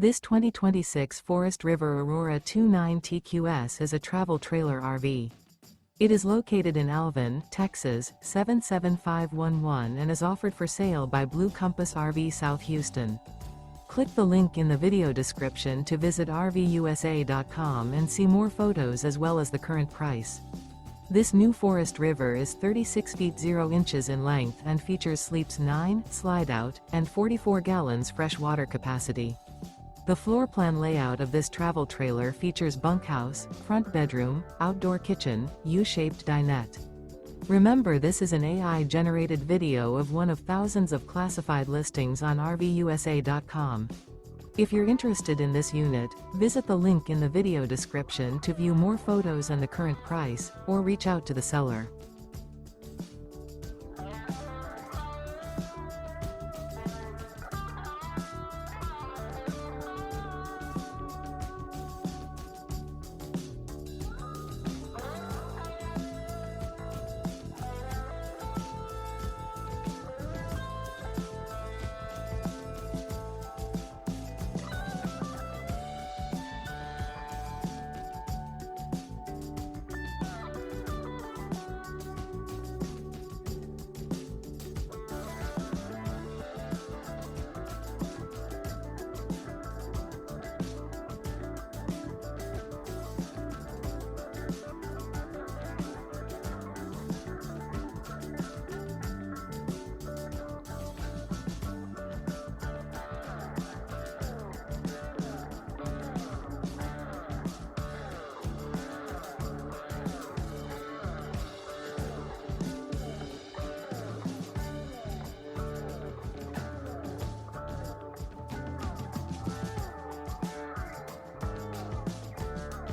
This 2026 Forest River Aurora 29 TQS is a travel trailer RV. It is located in Alvin, Texas, 77511 and is offered for sale by Blue Compass RV South Houston. Click the link in the video description to visit RVUSA.com and see more photos as well as the current price. This new Forest River is 36 feet 0 inches in length and features sleeps 9, slide-out, and 44 gallons fresh water capacity. The floor plan layout of this travel trailer features bunkhouse, front bedroom, outdoor kitchen, U-shaped dinette. Remember, this is an AI-generated video of one of thousands of classified listings on RVUSA.com. If you're interested in this unit, visit the link in the video description to view more photos and the current price, or reach out to the seller.